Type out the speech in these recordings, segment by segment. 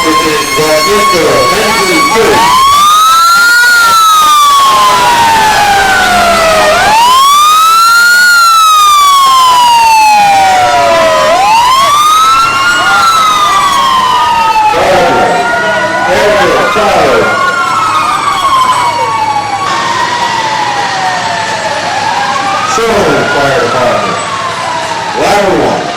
which is Westminster, Benjamin 2. Fire Department. Ladder 1.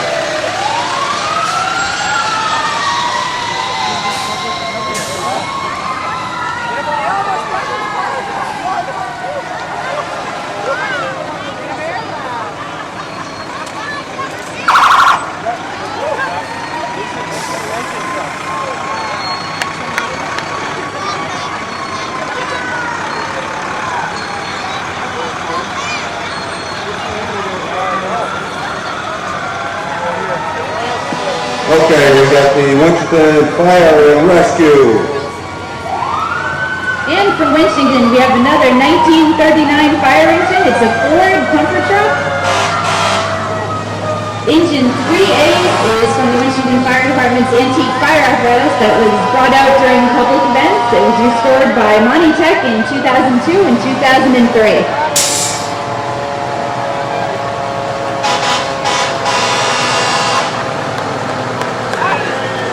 Okay, we got the Winston Fire and Rescue. And from Winston, we have another 1939 fire engine. It's a Ford comfort truck. Engine 3A is from the Winston Fire Department's antique fire apparatus that was brought out during public events. It was restored by Monty Tech in 2002 and 2003.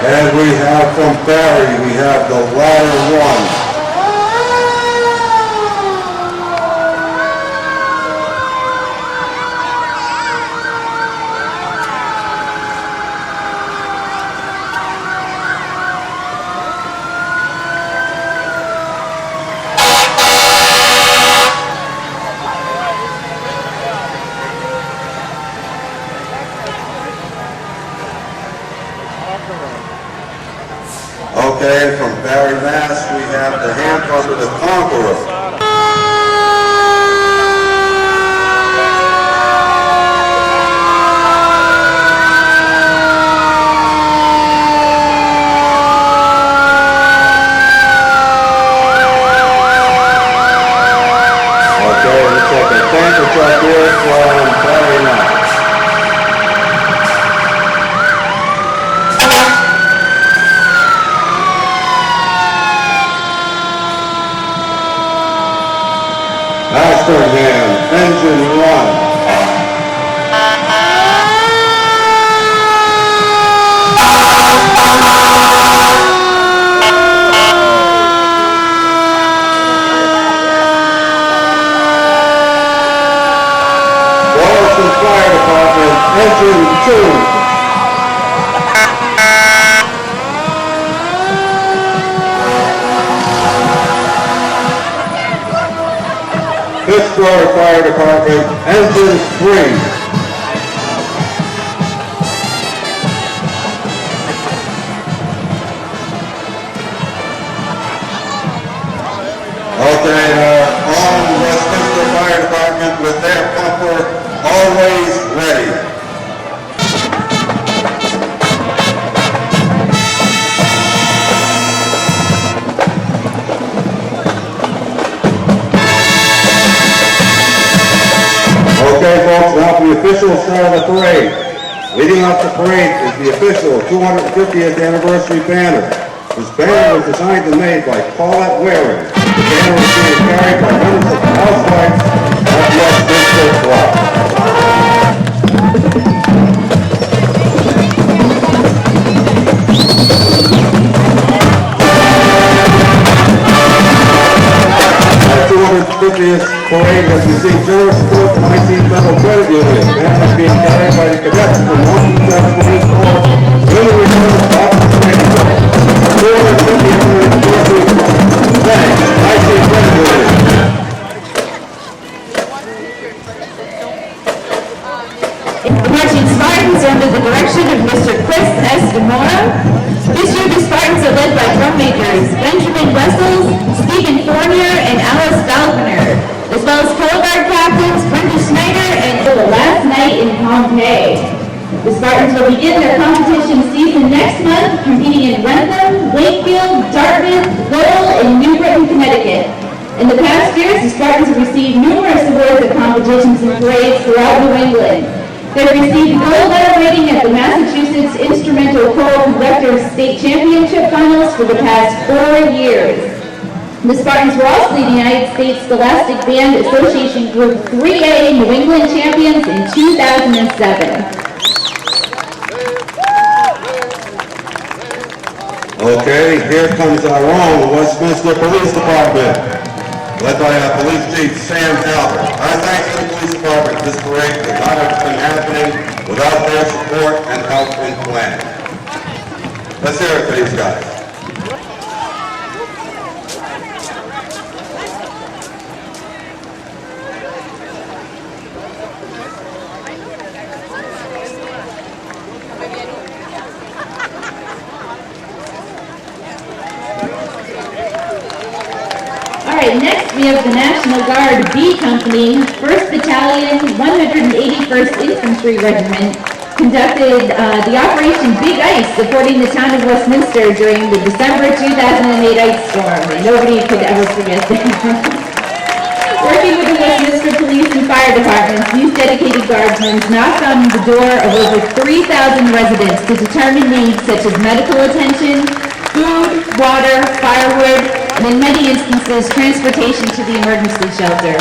And we have from Barry, we have the Ladder 1. Okay, from Barry, Mass, we have the hand pumper, the Conqueror. Okay, looks like a tanker truck here from Barry, Mass. Masterhand, engine 1. Boston Fire Department, engine 2. Pittsburgh Fire Department, engine 3. Okay, on Westminster Fire Department with their pumper always ready. Okay, folks, now for the official start of the parade. Leading off the parade is the official 250th anniversary banner. This banner was designed and made by Paulette Waring. The banner is being carried by members of the housewives of Westminster Club. This parade has received generous support from 19 Federal Credit Union. Banner is being carried by the cadets from Washington Police Corps, Women Reserve Office Training Corps. 250th anniversary. Thanks, 19 Credit Union. The marching Spartans are under the direction of Mr. Chris S. DeMora. This year the Spartans are led by drum makers Benjamin Wessels, Stephen Fournier, and Alice Falconer, as well as color guard captains Brenda Snyder and the last night in Pompeii. The Spartans will begin their competition season next month, competing in Wrentham, Wakefield, Dartmouth, Lowell, and New Britain, Connecticut. In the past years, the Spartans have received numerous awards at competitions and parades throughout New England. They received gold letter rating at the Massachusetts Instrumental Choral Conductors state championship finals for the past 4 years. The Spartans were also the United States Scholastic Band Association Group 3A New England champions in 2007. Okay, here comes our own Westminster Police Department, led by Police Chief Sam Albert. Our thanks to the Police Department. This parade could not have been happening without their support and help in planning. Let's hear it for these guys. Next, we have the National Guard B Company, 1st Battalion, 181st Infantry Regiment, conducted the Operation Big Ice supporting the town of Westminster during the December 2008 ice storm. And nobody could ever forget that. Working with the Westminster Police and Fire Departments, these dedicated guardsmen knocked on the door of over 3,000 residents to determine needs such as medical attention, food, water, firewood, and in many instances, transportation to the emergency shelter.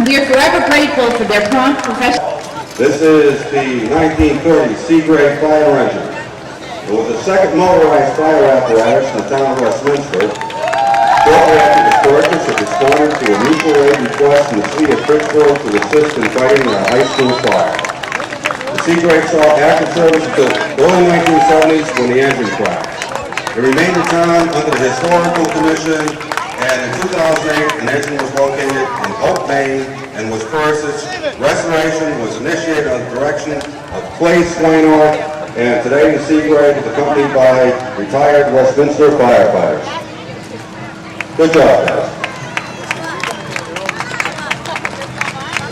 We are forever grateful for their prompt professional. This is the 1930 Seagrave Fire Engine. It was the second motorized fire apparatus in the town of Westminster. Shortly after its purchase, it responded to a mutual aid request from the city of Pittsburgh to assist in fighting a high school fire. The Seagrave saw active service until the early 1970s when the engine crashed. It remained in town under the Historical Commission, and in 2008, an engine was located in Hope, Maine, and was purchased. Restoration was initiated under the direction of Clay Swainor, and today the Seagrave is accompanied by retired Westminster firefighters. Good job, guys.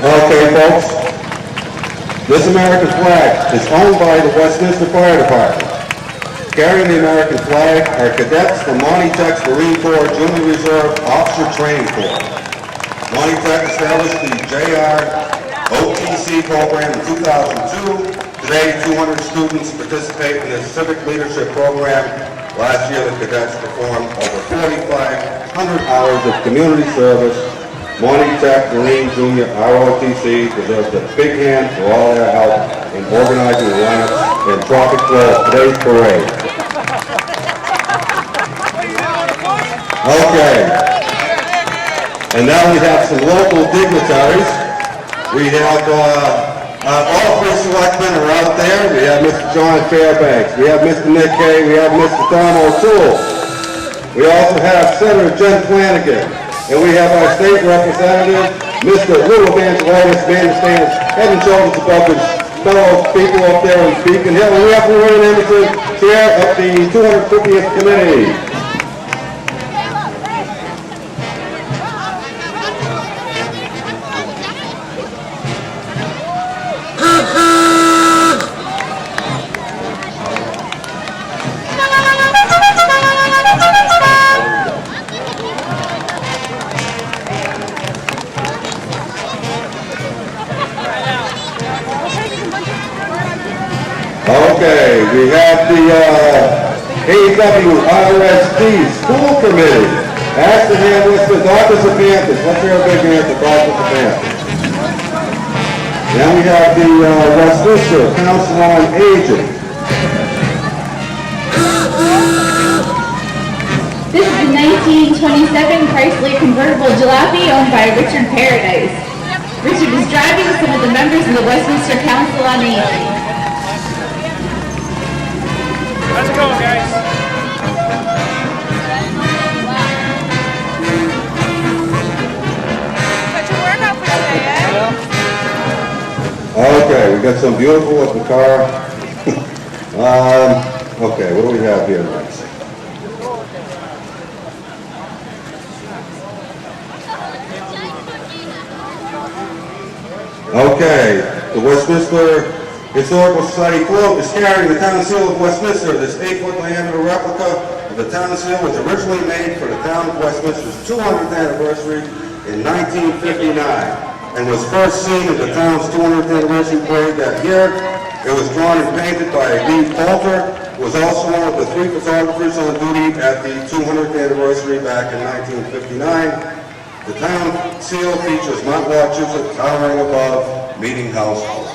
Okay, folks. This American flag is owned by the Westminster Fire Department. Carrying the American flag are cadets from Monty Tech's Marine Corps Junior Reserve Officer Training Corps. Monty Tech established the JROTC program in 2002. Today, 200 students participate in the Civic Leadership Program. Last year, the cadets performed over 4,500 hours of community service. Monty Tech Marine Junior ROTC deserves a big hand for all their help in organizing the lineups and traffic flow of today's parade. Okay. And now we have some local dignitaries. We have all three selectmen are out there. We have Mr. John Fairbanks. We have Mr. Nick Kay. We have Mr. Tom O'Toole. We also have Senator Jen Flanagan. And we have our state representative, Mr. Lou Evangelitis, man who stands head and shoulders above his fellow people up there on Beacon Hill. And we have Lorraine Emerson, chair of the 250th committee. Okay, we have the AWRSD School Committee. Ashton Hamlet with Office of Panthers. Let's hear a big hand for Office of Panthers. Then we have the Westminster Council on Aging. This is the 1927 Chrysler convertible jalopy owned by Richard Paradise. Richard is driving some of the members of the Westminster Council on Aging. Let's go, guys. Got your workout for today, eh? Okay, we got some beautiful looking car. Okay, what do we have here next? Okay, the Westminster Historical Society float is carrying the town seal of Westminster. This 8-foot diameter replica of the town seal was originally made for the town of Westminster's 200th anniversary in 1959 and was first seen at the town's 200th anniversary parade that year. It was drawn and painted by D. Poulter, was also one of the 3 photographers on duty at the 200th anniversary back in 1959. The town seal features Mount Wachusett towering above Meeting House Hall.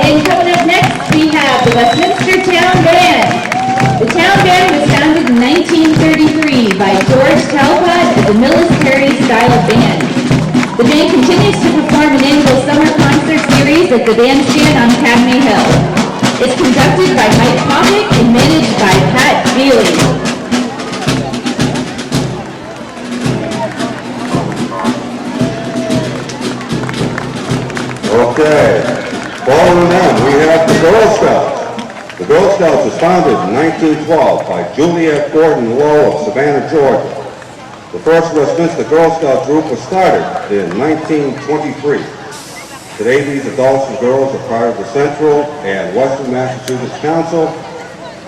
And coming up next, we have the Westminster Town Band. The Town Band was founded in 1933 by George Talcott as a military-style band. The band continues to perform an annual summer concert series at the bandstand on Academy Hill. It's conducted by Mike Popick and managed by Pat Feely. Okay. Following them, we have the Girl Scouts. The Girl Scouts was founded in 1912 by Juliet Gordon Lowe of Savannah, Georgia. The first Westminster Girl Scout group was started in 1923. Today, these adults and girls are part of the Central and Western Massachusetts Council.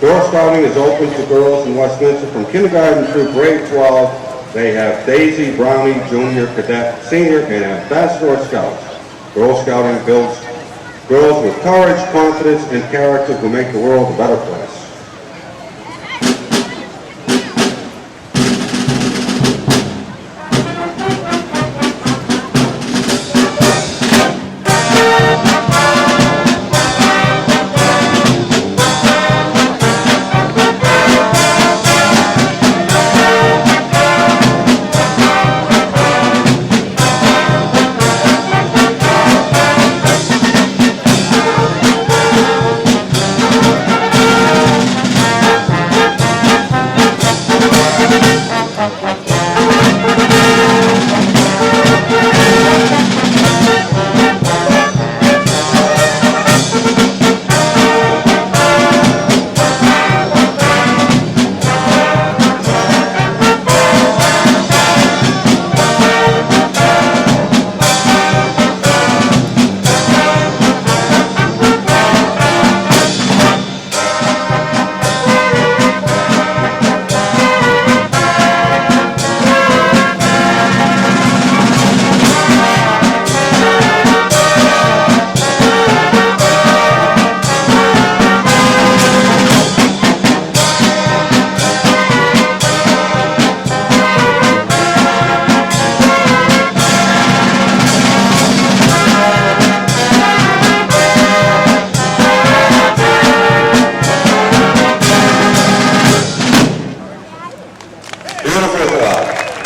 Girl Scouting is open to girls in Westminster from kindergarten through grade 12. They have Daisy, Brownie, Junior, Cadet, Senior, and Ambassador Scouts. Girl Scouting builds girls with courage, confidence, and character who make the world a better place.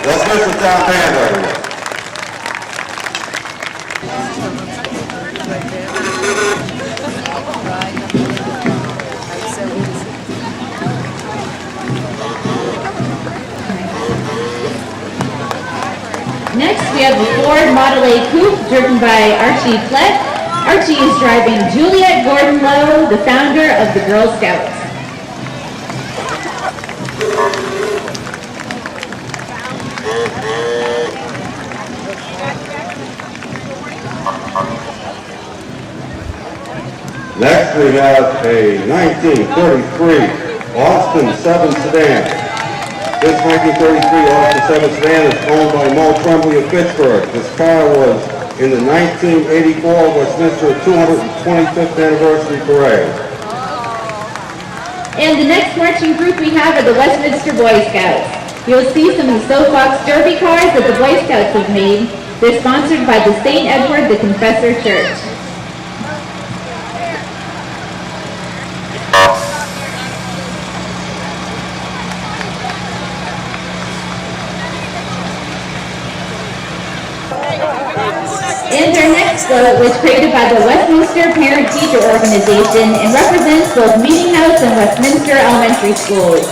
Westminster Town Band right here. Next, we have the Ford Model A Coupe driven by Archie Flett. Archie is driving Juliet Gordon Lowe, the founder of the Girl Scouts. Next, we have a 1933 Austin 7 sedan. This 1933 Austin 7 sedan is owned by Mo Tremblay of Pittsburgh. This car was in the 1984 Westminster 225th Anniversary Parade. And the next marching group we have are the Westminster Boy Scouts. You'll see some of the soapbox derby cars that the Boy Scouts have made. They're sponsored by the St. Edward the Confessor Church. And our next float was created by the Westminster Parent-Teacher Organization and represents both Meeting House and Westminster Elementary Schools.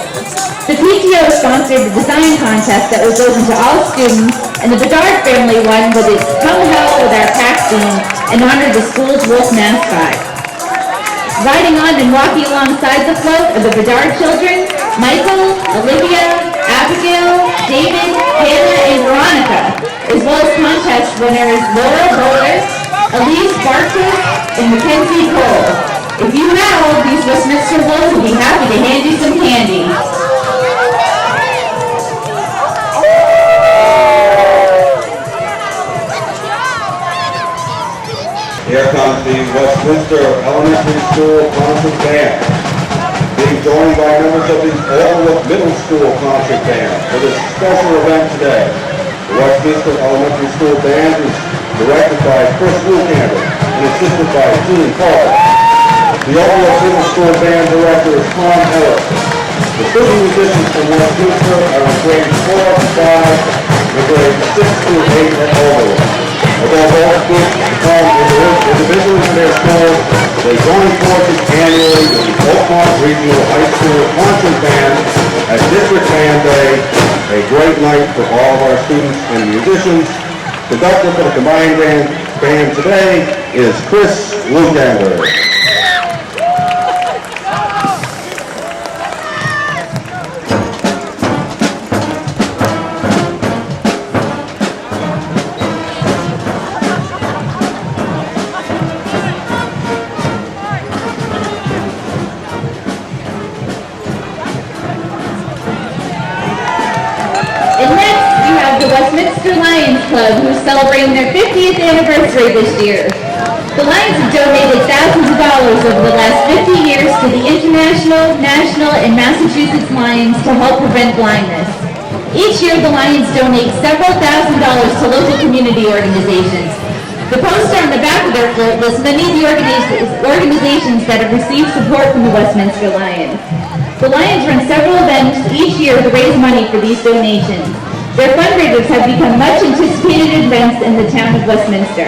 The PTO sponsored the design contest that was open to all students, and the Bedard family won with its Come Help with Our Pack theme and honored the school's wolf mascot. Riding on and walking alongside the float are the Bedard children, Michael, Olivia, Abigail, David, Hannah, and Veronica, as well as contest winners Laura Bowler, Elise Barker, and Mackenzie Cole. If you howl, Westminster Wolves will be happy to hand you some candy. Here comes the Westminster Elementary School Concert Band, being joined by members of the Overlook Middle School Concert Band for this special event today. The Westminster Elementary School Band is directed by Chris Lucander and assisted by Gene Paul. The Overlook Middle School Band director is Tom Ellis. The student musicians from Westminster are in grades 4 to 5 and grades 6 through 8 at Overlook. Although all schools perform individually in their schools, they join forces annually with the Oakmont Regional High School Concert Band at District Band Day, a great night for all of our students and musicians. Conductor for the combined band today is Chris Lucander. Westminster Lions Club, who is celebrating their 50th anniversary this year. The Lions have donated thousands of dollars over the last 50 years to the International, National, and Massachusetts Lions to help prevent blindness. Each year, the Lions donate several $1,000s to local community organizations. The poster on the back of their float lists many of the organizations that have received support from the Westminster Lions. The Lions run several events each year to raise money for these donations. Their fundraisers have become much anticipated events in the town of Westminster.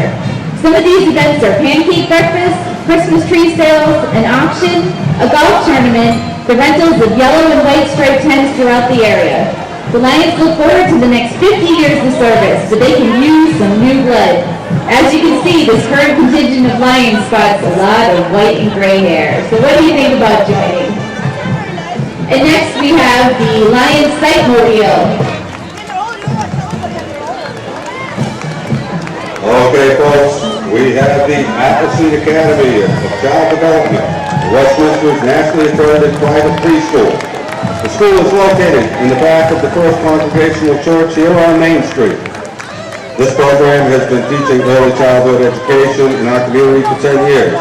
Some of these events are pancake breakfast, Christmas tree sales, an auction, a golf tournament, the rentals of yellow and white striped tents throughout the area. The Lions look forward to the next 50 years of service, but they can use some new blood. As you can see, this current contingent of Lions spots a lot of white and gray hair. So what do you think about joining? And next we have the Lions Sight Mobile. Okay, folks, we have the Appleseed Academy of Child Development, Westminster's nationally accredited private preschool. The school is located in the back of the First Congregational Church here on Main Street. This program has been teaching early childhood education in our community for 10 years.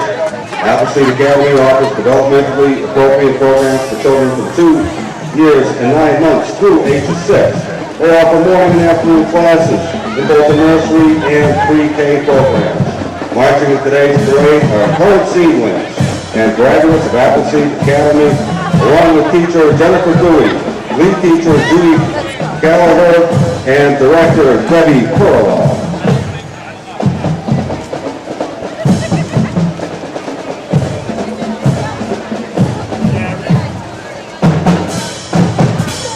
Appleseed Academy offers developmentally appropriate programs for children from 2 years and 9 months through age of 6. They offer morning and afternoon classes in both the nursery and pre-K programs. Marching in today's parade are current seedlings and graduates of Appleseed Academy, along with teacher Jennifer Dewey, lead teacher Judy Gallagher, and director Debbie Perlow.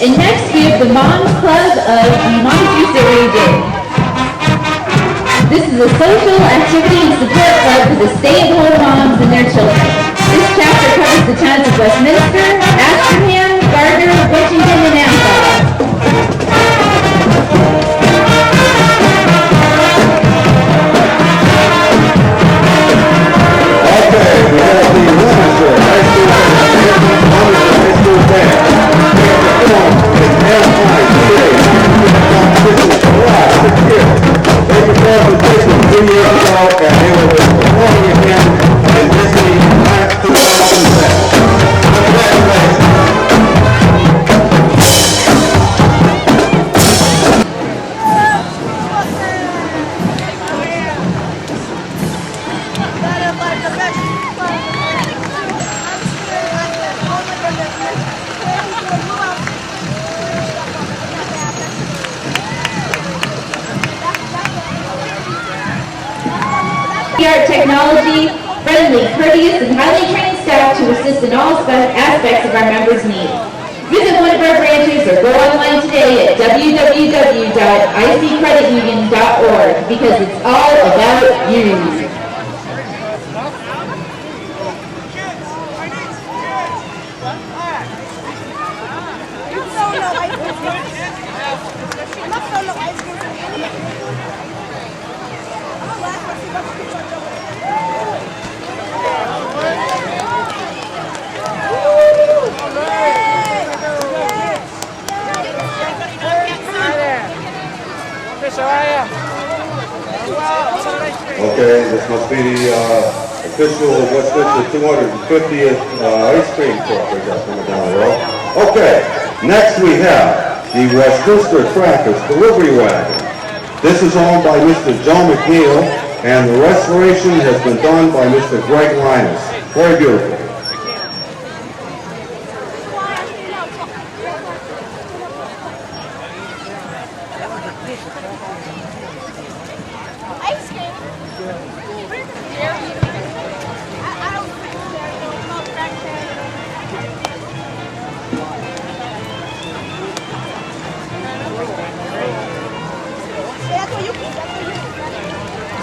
And next we have the Moms Club of the Montezuma region. This is a social activity and support club for the stay-at-home moms and their children. This chapter covers the towns of Westminster, Ashburnham, Gardner, Washington, and Nassau. Okay, we have the Westminster High School Band. They performed the Disney 3 years ago, and they will be performing again in Disney last 2010. Congratulations. State-of-the-art technology, friendly, courteous, and highly trained staff to assist in all aspects of our members' needs. Visit one of our branches or go online today at www.icreditunion.org because it's all about you. Okay, this must be the official Westminster 250th ice cream truck we got coming down the road. Okay, next we have the Westminster Trackers Delivery Wagon. This is owned by Mr. Joe McNeil, and the restoration has been done by Mr. Greg Linus. Very beautiful. Ice cream. I don't think there's no back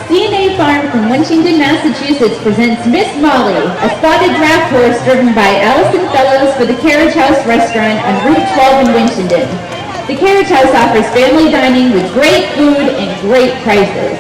CNA Farm from Winchington, Massachusetts presents Miss Molly, a spotted draft horse driven by Allison Fellows for the Carriage House restaurant on Route 12 in Winchington. The Carriage House offers family dining with great food and great prices.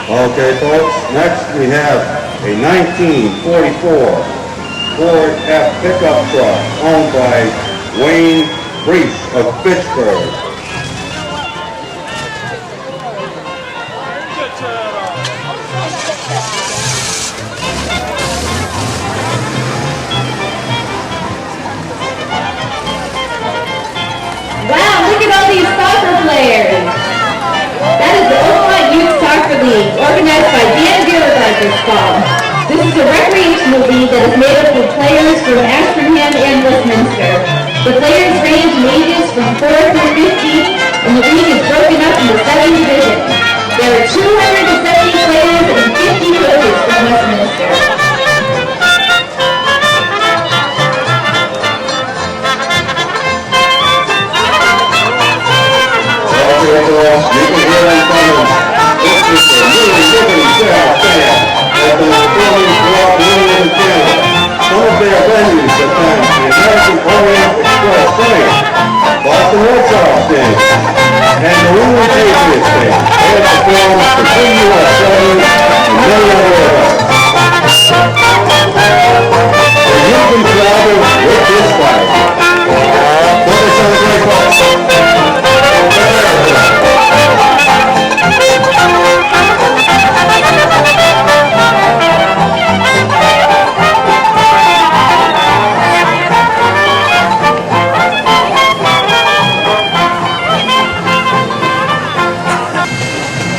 Okay, folks, next we have a 1944 Ford F pickup truck owned by Wayne Reese of Fitchburg. Wow, look at all these soccer players! That is the Oakmont Youth Soccer League, organized by Dan Gilligarder's Club. This is a recreational league that is made up of players from Ashburnham and Westminster. The players range in ages from 4 through 15, and the league is broken up into 7 divisions. There are 270 players and 50 coaches from Westminster. You can hear them coming. This is a really Liberty South fan that the performing throughout New England Canada. Some of their venues attend the American Orient Express stage, Boston Red Sox stage, and the New England Patriots stage. They have performed for two U.S. venues and many other events. And you can travel with this flag. Don't they sound great, folks?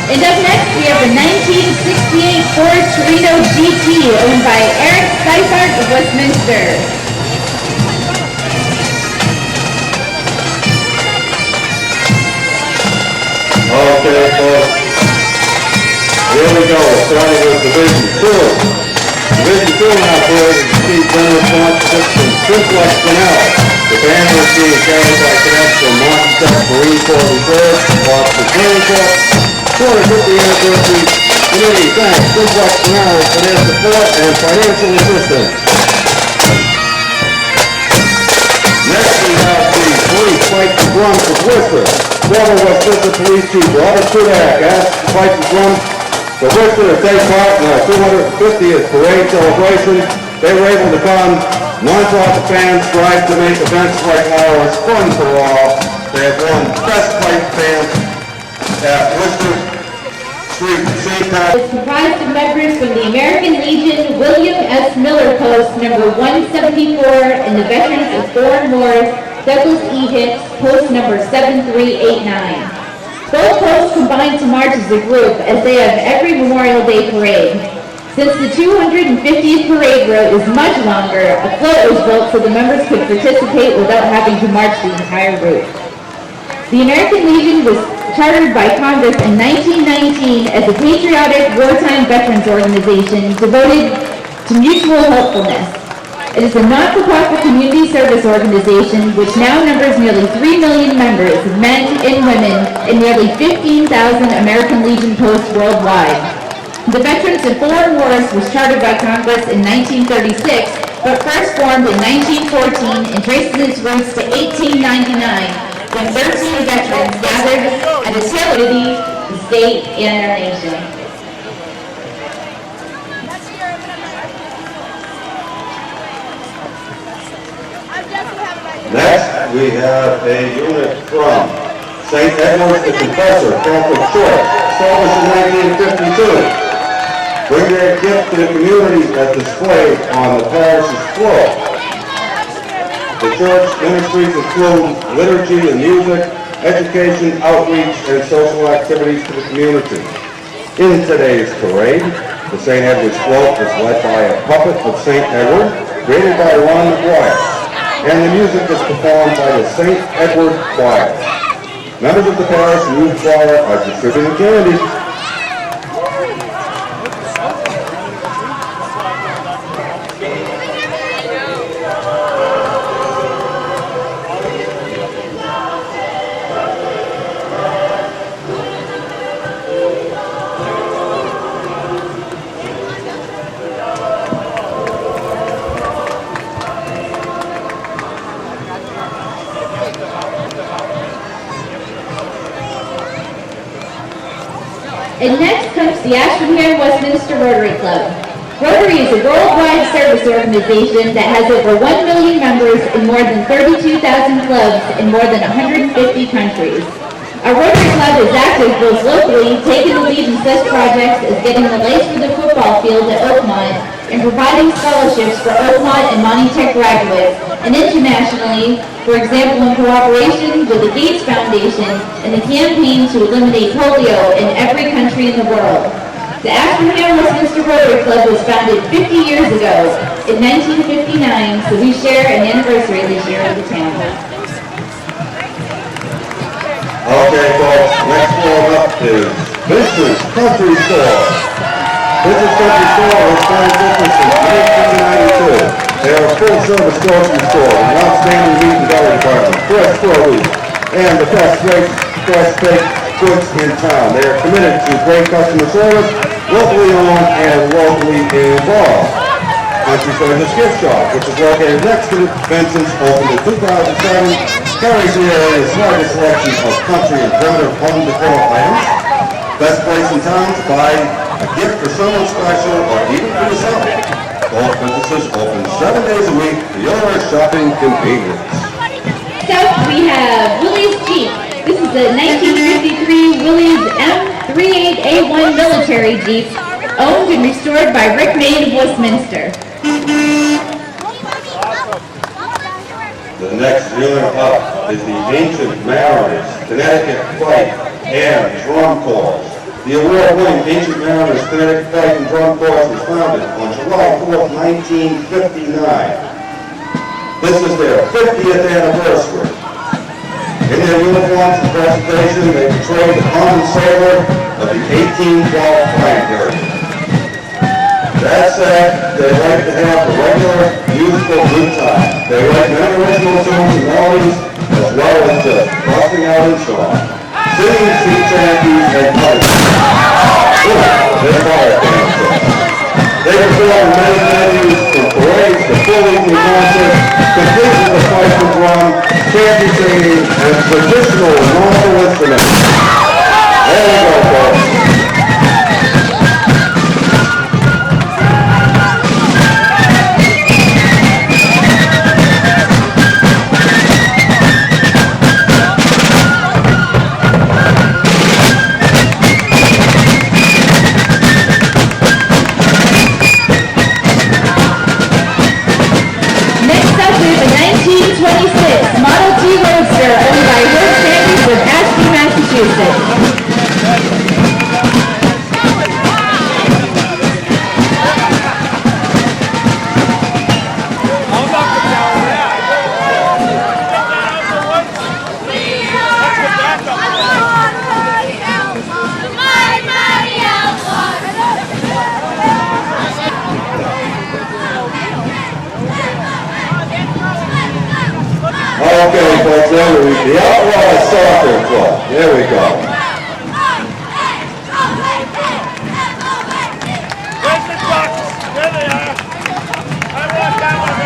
And up next, we have the 1968 Ford Torino GT, owned by Eric Seifert of Westminster. Okay, folks. Here we go. Starting with Division 2. Division 2 now for the general sponsorship from Simplex Grinnell. The band was being carried by cadets from Montezet Marine Corps Reserve, Boston Marine Corps. 250th Anniversary Committee thanks Simplex Grinnell for their support and financial assistance. Next we have the police fight the drums of Worcester. Former Westminster Police Chief Robert Kudak asked the fight the drums for Worcester to take part in our 250th parade celebration. They were able to come. Non-profit fans strive to make events like ours fun for all. They have won Best Pipe Band at Worcester Street, St. Pat. It's comprised of members from the American Legion, William S. Miller Post, number 174, and the veterans of Foreign Wars, Douglas E. Hicks, post number 7389. Both posts combine to march as a group, as they have every Memorial Day parade. Since the 250th parade route is much longer, a float was built so the members could participate without having to march the entire route. The American Legion was chartered by Congress in 1919 as a patriotic wartime veterans organization devoted to mutual helpfulness. It is a not-for-profit community service organization which now numbers nearly 3 million members, men and women, in nearly 15,000 American Legion posts worldwide. The Veterans of Foreign Wars was chartered by Congress in 1936 but first formed in 1914 and traces its roots to 1899, when 13 veterans gathered at a tailgate the state and our nation. Next, we have a unit from St. Edward's the Confessor Catholic Church, established in 1952. Bring their gift to the community as displayed on the parish's floor. The church ministries include liturgy and music, education, outreach, and social activities to the community. In today's parade, the St. Edward's float is led by a puppet of St. Edward, created by Ron McGuire, and the music is performed by the St. Edward Choir. Members of the parish and youth choir are distributing candy. And next comes the Ashburnham Westminster Rotary Club. Rotary is a worldwide service organization that has over 1 million members in more than 32,000 clubs in more than 150 countries. Our Rotary Club is active both locally, taking the lead in such projects as getting the lights for the football field at Oakmont and providing scholarships for Oakmont and Monty Tech graduates, and internationally, for example, in cooperation with the Gates Foundation and the campaign to eliminate polio in every country in the world. The Ashburnham Westminster Rotary Club was founded 50 years ago in 1959, so we share an anniversary this year with the town. Okay, folks, next one up is Vincent's Country Store. Vincent's Country Store has been in business since 1992. They are a full-service grocery store with an outstanding meat and deli department, fresh produce, and the best fresh baked goods in town. They are committed to great customer service, locally owned and locally involved. Country Store's gift shop, which is located next to Vincent's, opened in 2007, carries the area's largest selection of country and primitive home decor items. Best place in town to buy a gift for someone special or even for yourself. Both businesses open 7 days a week for your shopping convenience. Next up, we have Willie's Jeep. This is a 1953 Willie's M38A1 military Jeep, owned and restored by Rick Maid of Westminster. The next unit up is the Ancient Mariners Connecticut Fight and Drum Corps. The award-winning Ancient Mariners Connecticut Fight and Drum Corps was founded on July 4th, 1959. This is their 50th anniversary. In their uniforms and presentation, they portray the common sailor of the 1812 time period. That said, they like to have a regular, musical good time. They write many original songs and melodies, as well as just busting out in song, singing sea chanties and others. They're fire dancers. They perform in many venues, from parades to full-evening concerts, complete with the fife and drum, chanty singing, and traditional nautical instruments. There you go, folks. Okay, folks, the Outlaw Soccer Club. There we go. Where's the trucks? There they are. I want that one.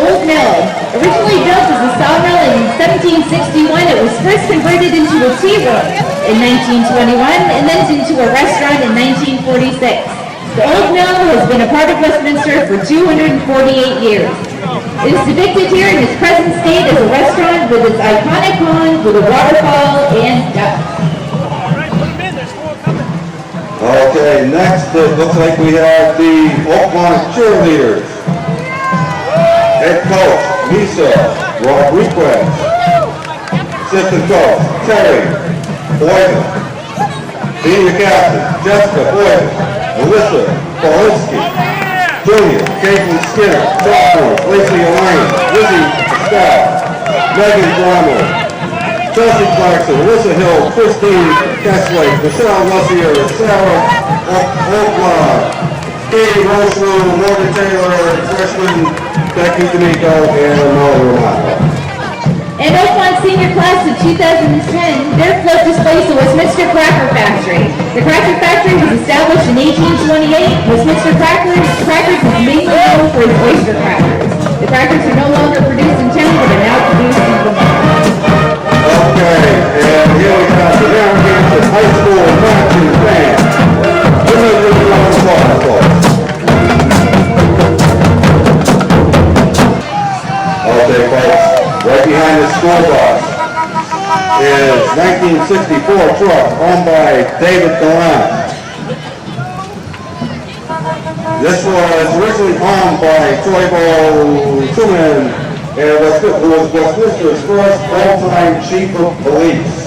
old mill. Originally built as a sawmill in 1761, it was first converted into a tea room in 1921 and then into a restaurant in 1946. The old mill has been a part of Westminster for 248 years. It is depicted here in its present state as a restaurant with its iconic pond with a waterfall and ducks. Okay, next it looks like we have the Oakmont cheerleaders. Head coach, Lisa, Rob Request. Assistant coach, Terry Boyden. Senior captain, Jessica Boyden. Melissa Polinsky. Junior, Caitlin Skinner. Sophomore, Lacey Elaine. Lizzie Estelle. Megan Bramwell. Chelsea Clarkson, Alyssa Hill, Christine Kessley, Michelle Lussier, Sarah Oakland, Katie Rosewood, Morgan Taylor, freshman Becky D'Amico, and Molly Romano. And Oakmont senior class of 2010, their float displays the Westminster Cracker Factory. The Cracker Factory was established in 1828. Westminster Crackers is mainly known for its oyster crackers. The crackers are no longer produced in town, but are now produced in Vermont. Okay, and here we have the Narragansett High School marching band. Give me a little round of applause, folks. Okay, folks, right behind the school bus is 1964 truck owned by David Gallant. This was originally owned by Toivo Truman, and who was Westminster's first full-time chief of police.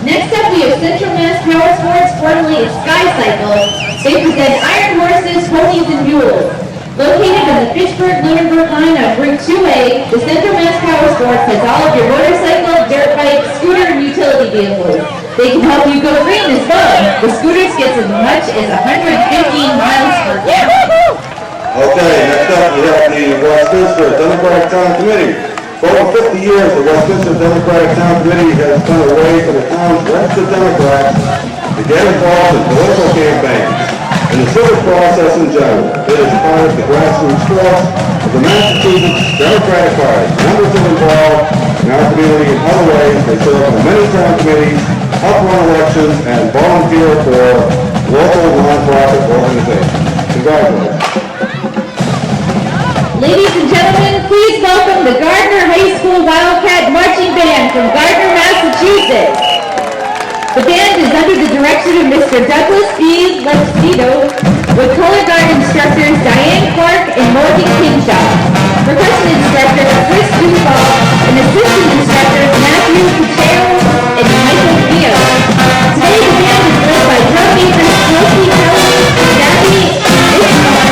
Next up, we have Central Mass Power Sports, formerly Sky Cycle. They present iron horses, ponies, and mules. Located on the Fitchburg-Lunenburg line on Route 2A, the Central Mass Power Sports has all of your motorcycle, dirt bike, scooter, and utility vehicles. They can help you go green as well. The scooters get as much as 115 miles per gallon. Okay, next up we have the Westminster Democratic Town Committee. For over 50 years, the Westminster Democratic Town Committee has been a way for the town's registered Democrats to get involved in political campaigns and the civic process in general. It is part of the grassroots force of the Massachusetts Democratic Party. Members are involved in our community in other ways. They serve on many town committees, help run elections, and volunteer for local nonprofit organizations. Congratulations. Ladies and gentlemen, please welcome the Gardner High School Wildcat Marching Band from Gardner, Massachusetts. The band is under the direction of Mr. Douglas B. Lepsito, with color guard instructors Diane Clark and Morgan Kinshaw, percussion instructor Chris Duval, and assistant instructors Matthew Pacheco and Michael Dio. Today the band is led by drum majors Kelsey Kelly, Gabby Ishmael,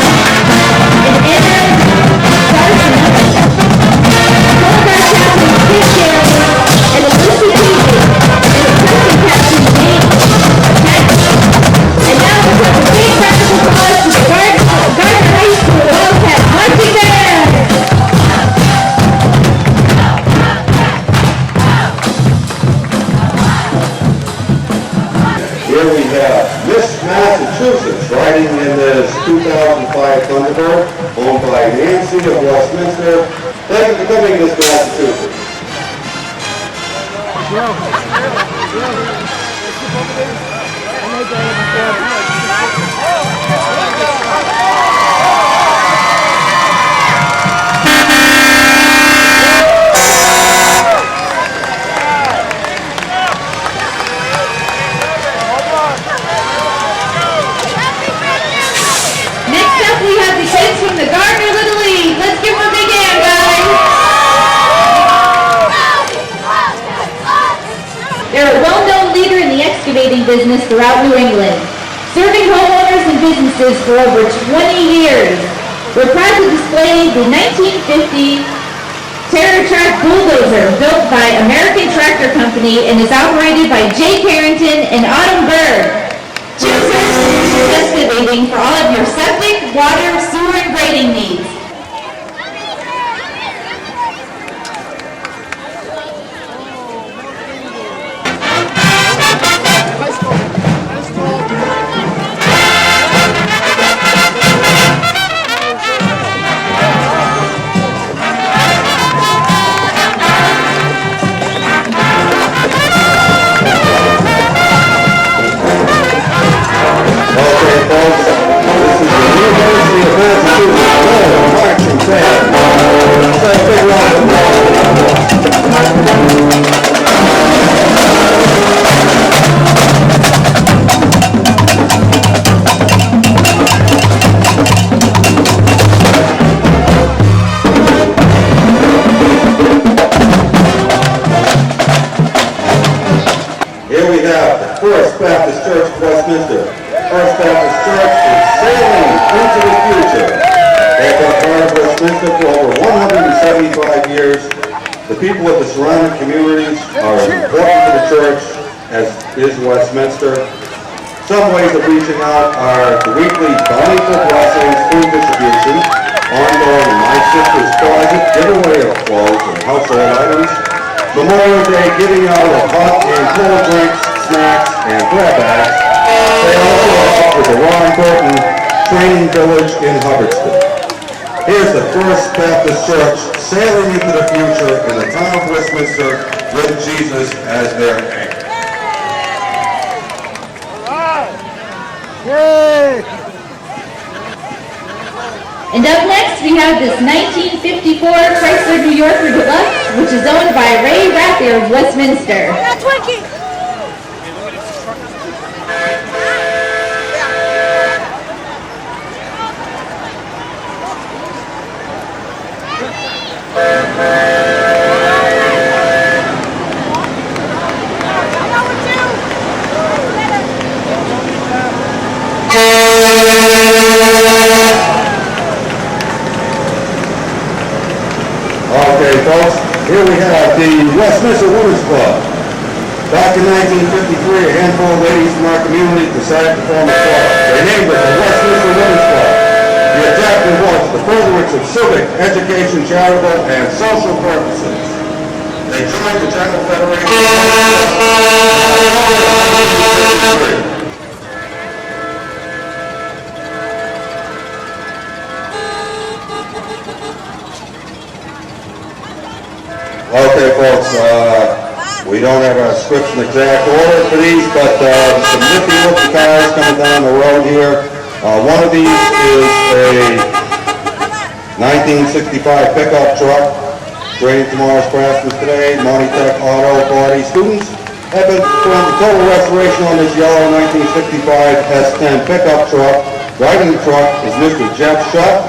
and Anna Sarson. Color guard captain Kid Sherry and Alyssa Keating, and percussion captain Nate Pacheco. And now we have a big round of applause to the Gardner High School Wildcat Marching Band. Here we have Miss Massachusetts riding in this 2005 Thunderbird, owned by Nancy of Westminster. Thank you for coming, Miss Massachusetts. Next up, we have the kids from the Gardner Little League. Let's give them a big hand, guys. They're a well-known leader in the excavating business throughout New England, serving homeowners and businesses for over 20 years. We're proud to display the 1950 Terra Track bulldozer built by American Tractor Company and is operated by Jay Carrington and Autumn Bird. Cheers! church is sailing into the future. They've been part of Westminster for over 175 years. The people of the surrounding communities are as important to the church as is Westminster. Some ways of reaching out are the weekly bountiful blessings, food distribution, ongoing My Sister's Closet giveaway of clothes and household items, Memorial Day giving out of hot and cold drinks, snacks, and grab bags. They also help with the Ron Burton Training Village in Hubbardston. Here's the First Baptist Church sailing into the future in the town of Westminster with Jesus as their anchor. Yay! And up next, we have this 1954 Chrysler New Yorker Deluxe, which is owned by Ray Rathier of Westminster. That's Twinkie. Okay, folks, here we have the Westminster Women's Club. Back in 1953, a handful of ladies from our community decided to form a club. They named it the Westminster Women's Club. The objective was the furtherance of civic, education, charitable, and social purposes. They joined the General Federation of Okay, folks, we don't have our scripts in exact order for these, but some nifty looking cars coming down the road here. One of these is a 1965 pickup truck. Training tomorrow's craftsmen today, Monty Tech Auto Body students have been performed a total restoration on this yellow 1965 S10 pickup truck. Driving the truck is Mr. Jeff Shutt,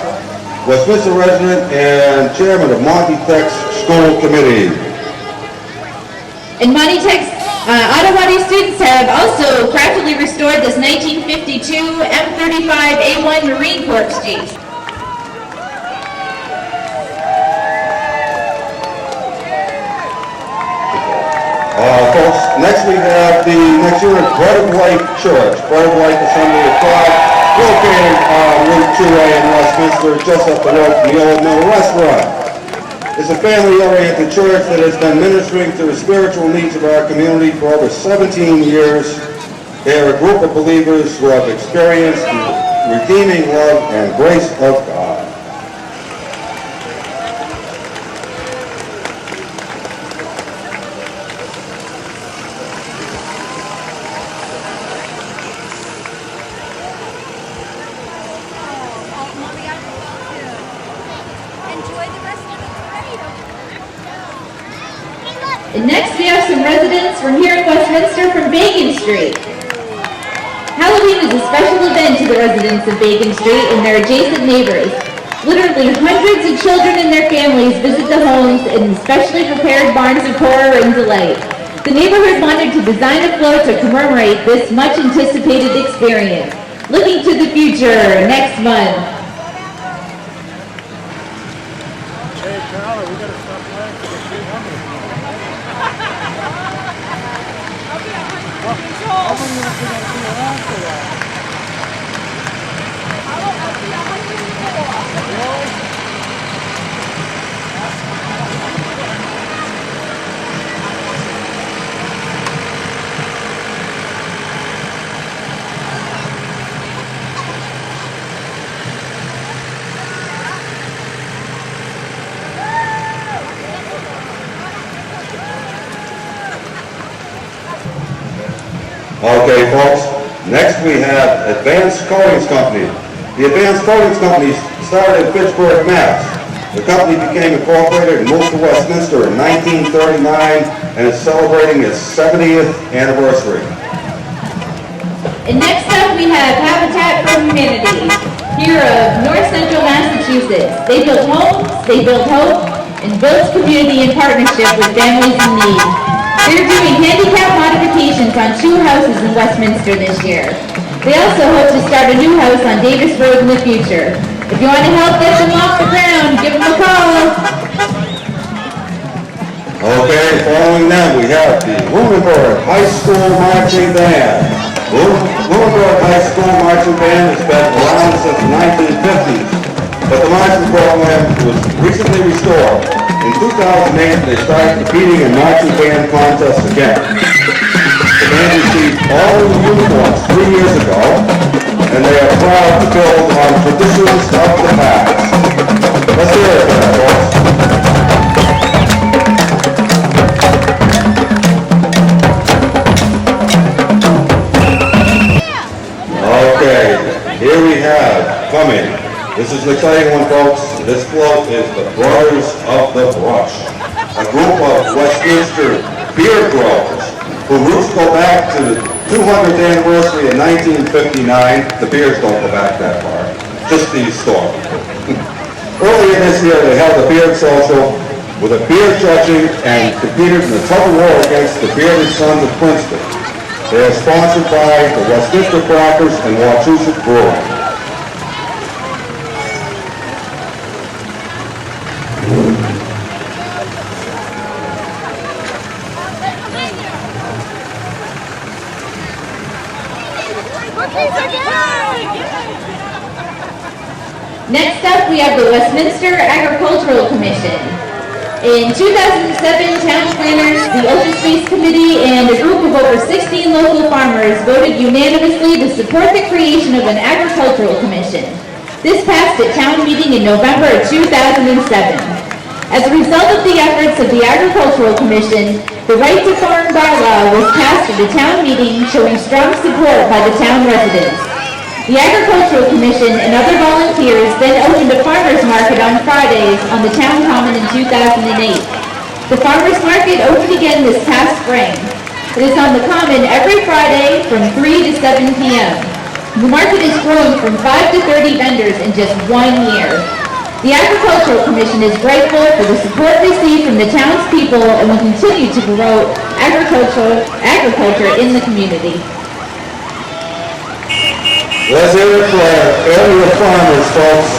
Westminster resident and chairman of Monty Tech's school committee. And Monty Tech's auto body students have also craftily restored this 1952 M35A1 Marine Corps Jeep. Folks, next we have the next unit, Bread of Life Church, Bread of Life Assembly of God, located on Route 2A in Westminster, just up the road from the Old Mill Restaurant. It's a family-oriented church that has been ministering to the spiritual needs of our community for over 17 years. They are a group of believers who have experienced the redeeming love and grace of God. And next we have some residents from here in Westminster from Bacon Street. Halloween is a special event to the residents of Bacon Street and their adjacent neighbors. Literally hundreds of children and their families visit the homes in specially prepared barns of horror and delight. The neighborhood wanted to design a float to commemorate this much anticipated experience. Looking to the future next month. Hey, Tyler, we gotta stop playing for the 300. How many of us are gonna be around for that? Okay, folks, next we have Advanced Coatings Company. The Advanced Coatings Company started in Fitchburg, Mass. The company became incorporated and moved to Westminster in 1939 and is celebrating its 70th anniversary. And next up we have Habitat for Humanity, here of North Central Massachusetts. They build homes, they build hope, and build community in partnership with families in need. They're doing handicap modifications on 2 houses in Westminster this year. They also hope to start a new house on Davis Road in the future. If you want to help get them off the ground, give them a call. Okay, following them, we have the Lunenburg High School Marching Band. Lunenburg High School Marching Band has been around since the 1950s, but the marching program was recently restored. In 2008, they started competing in marching band contests again. The band received all of the uniforms 3 years ago, and they are proud to build on traditions of the past. Let's hear it for that, folks. Okay, here we have coming. This is an exciting one, folks. This float is the Brothers of the Brush, a group of Westminster beer growers whose roots go back to the 200th anniversary in 1959. The beers don't go back that far, just the store. Earlier this year, they held a beard social with a beer judging and competed in a tug of war against the Bearded Sons of Princeton. They are sponsored by the Westminster Crackers and Wachusett Brewing. Next up, we have the Westminster Agricultural Commission. In 2007, town planners, the Open Space Committee, and a group of over 16 local farmers voted unanimously to support the creation of an agricultural commission. This passed at town meeting in November of 2007. As a result of the efforts of the Agricultural Commission, the Right to Farm bylaw was passed at a town meeting showing strong support by the town residents. The Agricultural Commission and other volunteers then opened a farmers market on Fridays on the town common in 2008. The farmers market opened again this past spring. It is on the common every Friday from 3 to 7 p.m. The market has grown from 5 to 30 vendors in just 1 year. The Agricultural Commission is grateful for the support received from the townspeople and will continue to promote agriculture in the community. Let's hear it for our area farmers, folks.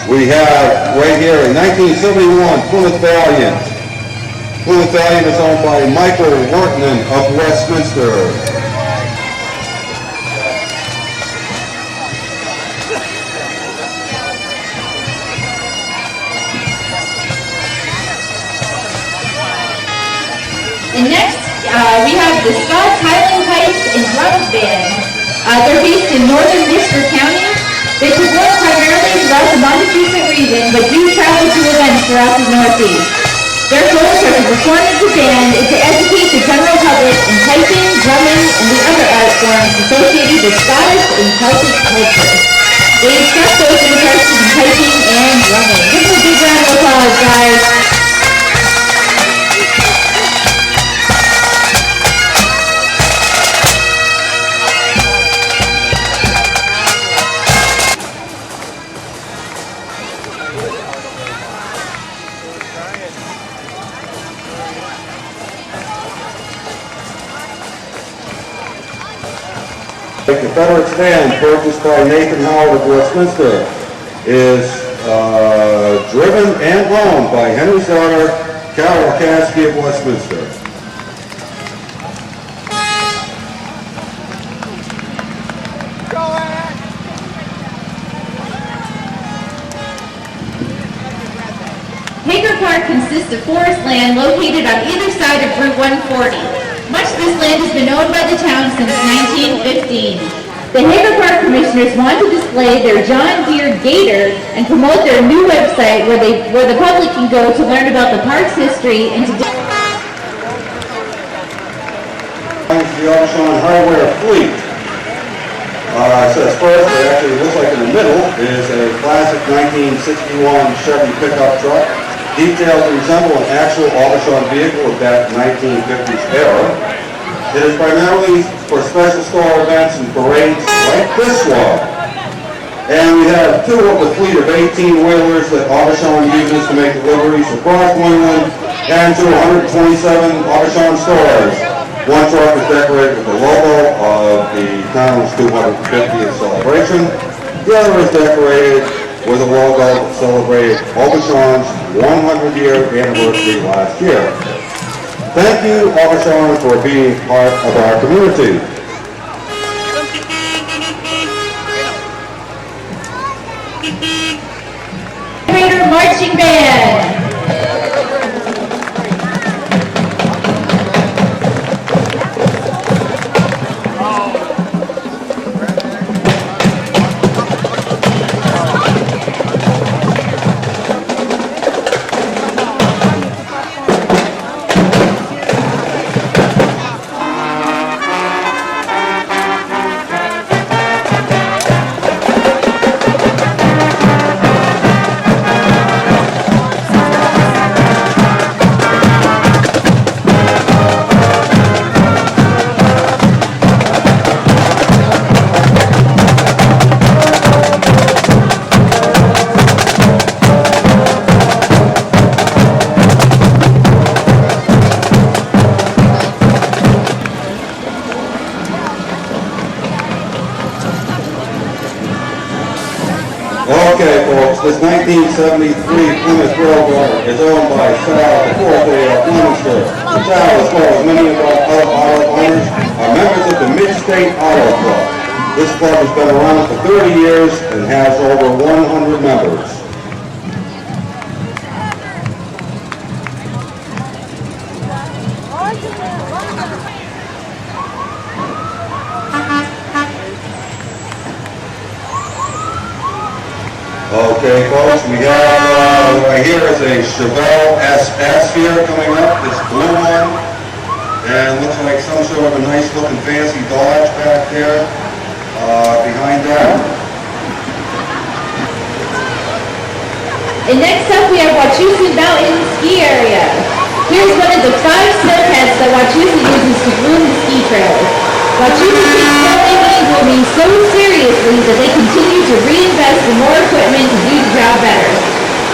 We have right here in 1971 Plymouth Valiant. Plymouth Valiant is owned by Michael Wortman of Westminster. And next, we have the Scots Highland Pipes and Drums Band. They're based in northern Worcester County. They perform primarily throughout the Montezuma region, but do travel to events throughout the Northeast. Their goals are to perform as a band and to educate the general public in piping, drumming, and the other art forms associated with Scottish and Celtic culture. They instruct those interested in hiking and running. Give them a big round of applause, guys. The Confederate stand purchased by Nathan Howard of Westminster is driven and owned by Henry's daughter, Carol Caskey of Westminster. Hager Park consists of forest land located on either side of Route 140. Much of this land has been owned by the town since 1915. The Hager Park Commissioners want to display their John Deere Gator and promote their new website where the public can go to learn about the park's history and to The Aubuchon Hardware Fleet. It says first, it actually looks like in the middle is a classic 1961 Chevy pickup truck. Details resemble an actual Aubuchon vehicle of that 1950s era. It is primarily for special store events and parades like this one. And we have two of the fleet of 18-wheelers that Aubuchon uses to make deliveries across New England and to 127 Aubuchon stores. One truck is decorated with the logo of the town's 250th celebration. The other is decorated with a logo that celebrated Aubuchon's 100-year anniversary last year. Thank you, Aubuchon, for being part of our community. Raider Marching Band. Okay, folks, this 1973 Plymouth Railroad is owned by Sal the Forte of Westminster. Sal, as well as many of our other auto owners, are members of the Mid-State Auto Club. This club has been around for 30 years and has over 100 members. Okay, folks, we have right here is a Chevelle SS here coming up, this blue one, and looks like some sort of a nice looking fancy Dodge back there behind that. And next up we have Wachusett Mountain Ski Area. Here's one of the 5 snow pads that Wachusett uses to groom the ski trails. Wachusett takes snow grooming so seriously that they continue to reinvest in more equipment to do the job better.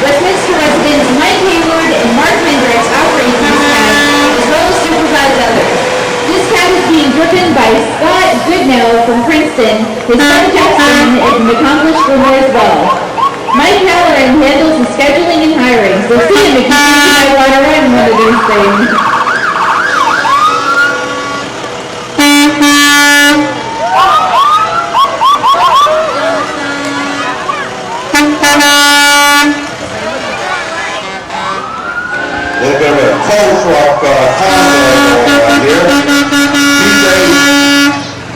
Westminster residents Mike Hayward and Mark Mendricks operate these pads as well as supervise others. This pad is being driven by Scott Goodnow from Princeton. His son Jackson is an accomplished groomer as well. Mike Halloran handles the scheduling and hiring, so see him if you think you might want to run one of these things. A little bit of a tow truck convoy here.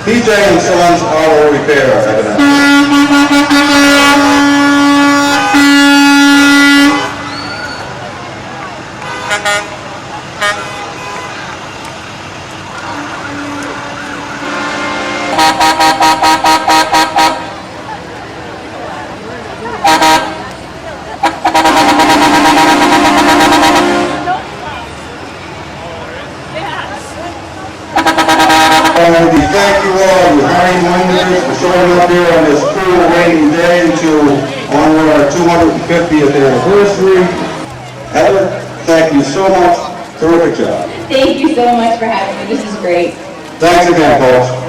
TJ and Sons Auto Repair, evidently. wanted to thank you all, you hiring wonders, for showing up here on this cool rainy day to honor our 250th anniversary. Heather, thank you so much. Terrific job. Thank you so much for having me. This is great. Thanks again, folks.